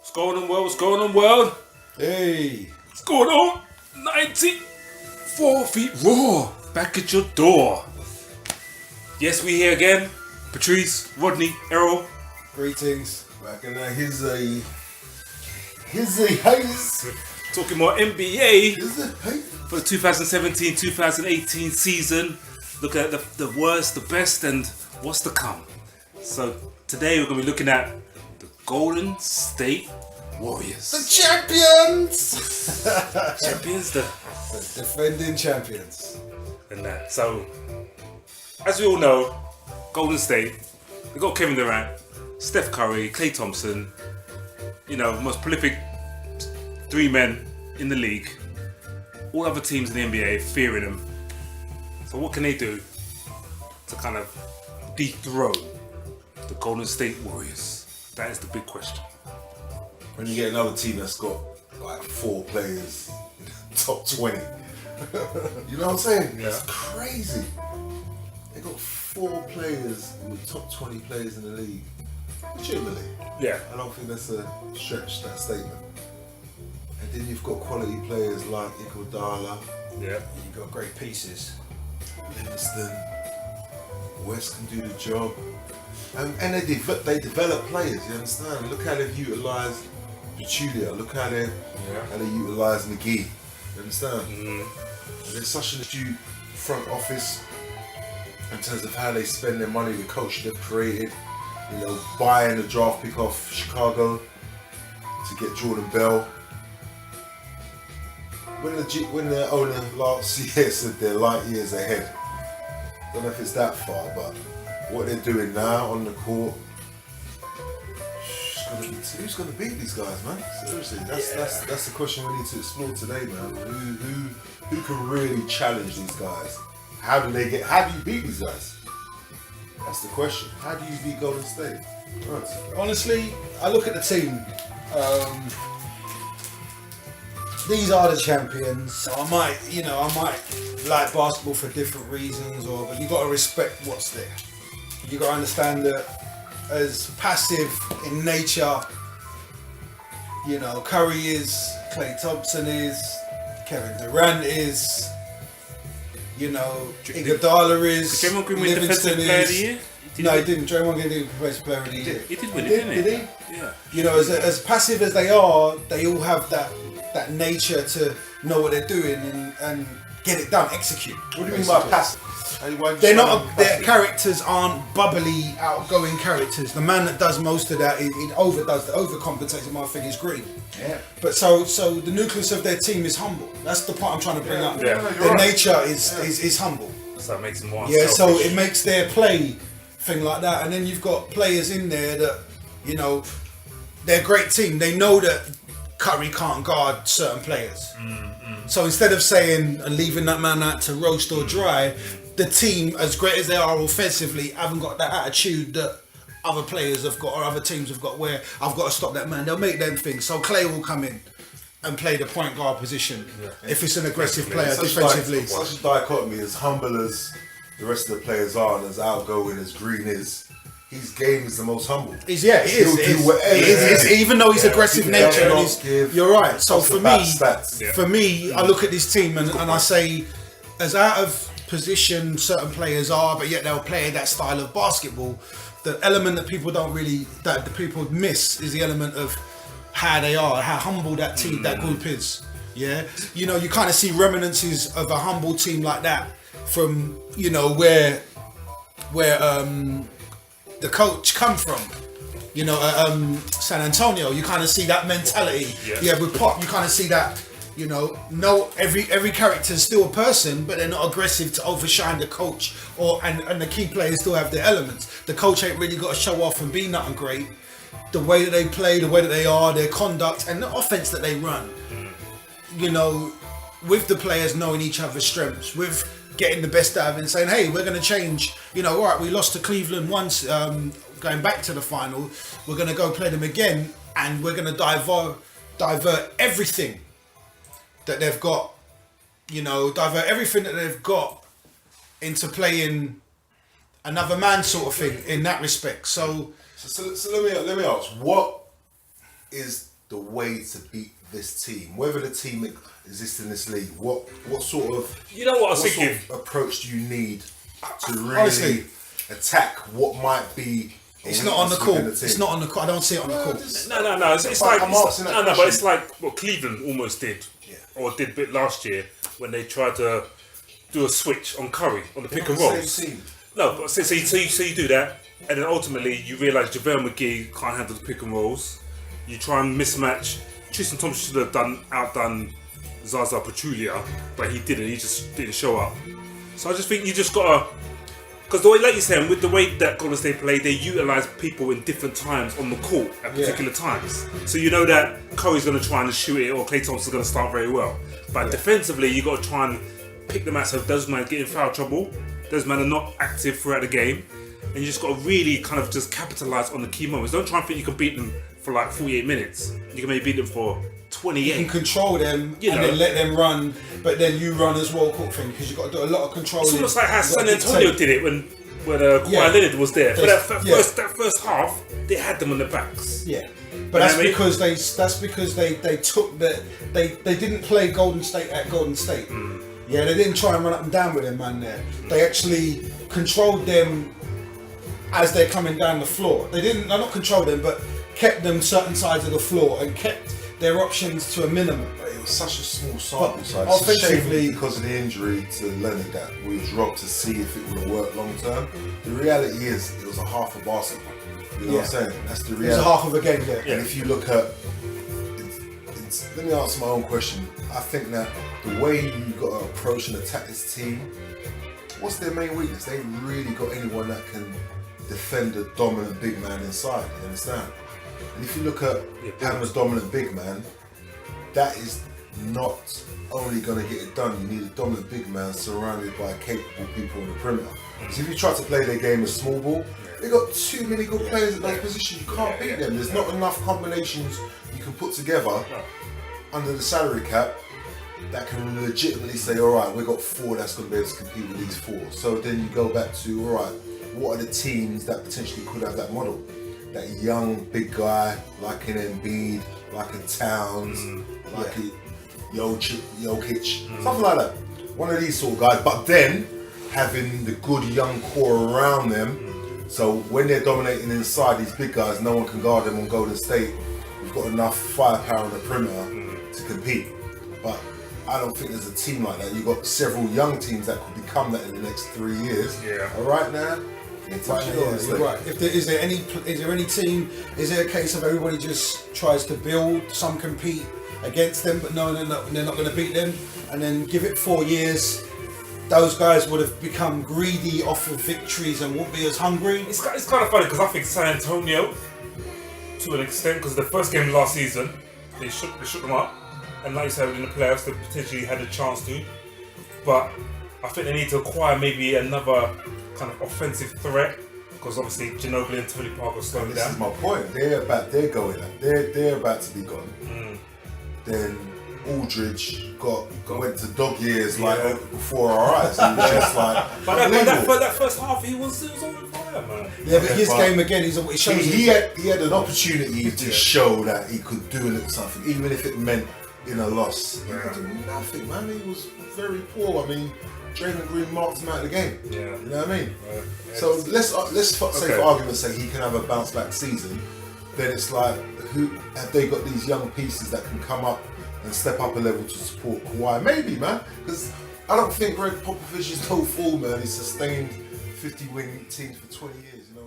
What's going on, world? What's going on, world? Hey. What's going on? 94 feet raw. Back at your door. Yes, we here again. Patris, Rodney, Errol. Greetings. Back in his haze. Talking more NBA Hey. for the 2017-2018 season. Looking at the worst, the best, and what's to come. So today we're going to be looking at the Golden State Warriors. The champions! Champions, The defending champions. and that. So, as we all know, Golden State, they got Kevin Durant, Steph Curry, Klay Thomson, most prolific three men in the league. All other teams in the NBA fearing them. So what can they do to kind of dethrone the Golden State Warriors? That is the big question. When you get another team that's got like 4 players in the top 20. You know what I'm saying? Yeah. It's crazy. They got 4 players in the top 20 players in the league. Legitimately. Yeah. I don't think that's a stretch, that statement. And then you've got quality players like Iguodala, Yeah. You got great pieces. Livingston, West can do the job. And they develop players, you understand? Look how they've utilised Pachulia, look how they utilise McGee. You understand? And there's such an astute front office in terms of how they spend their money, the coach they've created, buying the draft pick off Chicago to get Jordan Bell. When the owner last year said they're light years ahead, don't know if it's that far, but what they're doing now on the court, who's going to beat these guys, man? Seriously, that's the question we need to explore today, man. Who can really challenge these guys? How do you beat these guys? That's the question. How do you beat Golden State? Right. Honestly, I look at the team. These are the champions. So I might like basketball for different reasons, but you got to respect what's there. You got to understand that as passive in nature, Curry is, Klay Thomson is, Kevin Durant is, Iguodala is, Did Draymond Green win Livingston Defensive Player of the Year? No, he didn't. Draymond Green didn't Defensive Player of the Year. He did win it, didn't he? Did he? Yeah. As passive as they are, they all have that nature to know what they're doing and get it done, execute. What do you mean by passive? They're not. Their characters aren't bubbly, outgoing characters. The man that does most of that, overcompensates. In my thing is Green. Yeah. But so the nucleus of their team is humble. That's the part I'm trying to bring up. Yeah. Their nature is humble. So it makes them more Yeah. So selfish. it makes their play thing like that, and then you've got players in there that they're a great team. They know that Curry can't guard certain players. So instead of saying and leaving that man out to roast or dry, the team, as great as they are offensively, haven't got that attitude that other players have got or other teams have got, where I've got to stop that man. They'll make them things. So Klay will come in and play the point guard position if it's an aggressive player defensively. Such a dichotomy, as humble as the rest of the players are and as outgoing as Green is, his game is the most humble. It is. Even though he's aggressive nature, you're right. So for me, I look at this team and I say, as out of position certain players are, but yet they'll play that style of basketball. The element that the people miss is the element of how they are, how humble that team, that group is. Yeah, you kind of see reminiscences of a humble team like that from where the coach come from. San Antonio, you kind of see that mentality. Yeah, with Pop, you kind of see that. Every character is still a person, but they're not aggressive to overshine the coach, and the key players still have their elements. The coach ain't really got to show off and be nothing great. The way that they play, the way that they are, their conduct, and the offense that they run. With the players knowing each other's strengths, with getting the best out of it and saying, hey, we're going to change. All right, we lost to Cleveland once, going back to the final. We're going to go play them again, and we're going to divert everything that they've got, divert everything that they've got into playing another man sort of thing in that respect. So let me ask, what is the way to beat this team? Whether the team exists in this league, what sort of You know what I was what thinking? sort of approach do you need to really Honestly, attack what might be? a It's not on the weakness call. within the team? It's not on the call. I don't see it on the call. No. It's like I'm asking that but question. it's like what Cleveland almost did, or did a bit last year when they tried to do a switch on Curry on the pick and Same rolls. team. No, but so you do that, and then ultimately you realise JaVale McGee can't handle the pick and rolls. You try and mismatch. Tristan Thompson should have outdone Zaza Pachulia, but he didn't. He just didn't show up. So I just think you just gotta, because the way, like you're saying, with the way that Golden State play, they utilise people in different times on the court at particular times. So you know that Curry's gonna try and shoot it, or Klay Thompson's gonna start very well. But defensively, you gotta try and pick them out so those men get in foul trouble. Those men are not active throughout the game, and you just got to really kind of just capitalise on the key moments. Don't try and think you can beat them for like 48 minutes. You can maybe beat them for 28. You can control them You and know. then let them run, but then you run as well, court thing, because you've got to do a lot of controlling. It's almost like how You've got San to Antonio dictate. did it when Kawhi Yeah. Leonard was there. For that Yeah. first half, they had them on the backs. Yeah, but You know that's what I mean? because they took they didn't play Golden State at Golden State. Yeah, they didn't try and run up and down with them, man. There, they actually controlled them as they're coming down the floor. They not control them, but kept them certain sides of the floor and kept their options to a minimum. But it was such a small sample But size. It's a shame offensively- because of the injury to Leonard that we was robbed to see if it would have worked long term. The reality is, it was a half a basketball. You know what I'm saying? That's the It was reality. half of a game there. And if you look at, let me answer my own question. I think that the way you got to approach and attack this team, what's their main weakness? They ain't really got anyone that can defend a dominant big man inside. You understand? And if you look at having a dominant big man, that is not only going to get it done. You need a dominant big man surrounded by capable people on the perimeter. So if you try to play their game as small ball, they got too many good players at those positions. You can't beat them. There's not enough combinations you can put together under the salary cap that can legitimately say, all right, we've got four that's going to be able to compete with these four. So then you go back to, all right, what are the teams that potentially could have that model? That young big guy, like an Embiid, like a Towns, like a Jokic, something like that. One of these sort of guys, but then having the good young core around them. So when they're dominating inside, these big guys, no one can guard them on Golden State. We've got enough firepower on the perimeter to compete. But I don't think there's a team like that. You've got several young teams that could become that in the next 3 years. Yeah. All right now, it's Right, yeah, you're right. Is there any team? Is there a case of everybody just tries to build? Some compete against them, but no, they're not going to beat them. And then give it 4 years, those guys would have become greedy off of victories and won't be as hungry. It's kind of funny because I think San Antonio, to an extent, because the first game last season, they shook them up. And like you said, in the playoffs, they potentially had a chance to. But I think they need to acquire maybe another kind of offensive threat, because obviously Ginobili and Tony Parker slowing This is down. my point. They're going. They're about to be gone. Then Aldridge went to dog years like before our eyes. And was just like, But that first half, he was on fire, man. Yeah, but Okay, his but game again, it shows he had an opportunity to show that he could do a little something, even if it meant in a loss. He could do nothing, man. He was very poor. I mean, Draymond Green marked him out of the game. Yeah. You know what I mean? Yeah. So let's say for argument's sake, he can have a bounce back season. Then it's like, who have they got these young pieces that can come up and step up a level to support Kawhi? Maybe, man, because I don't think Greg Popovich is no fool, man. He sustained 50-win teams for 20 years. You know.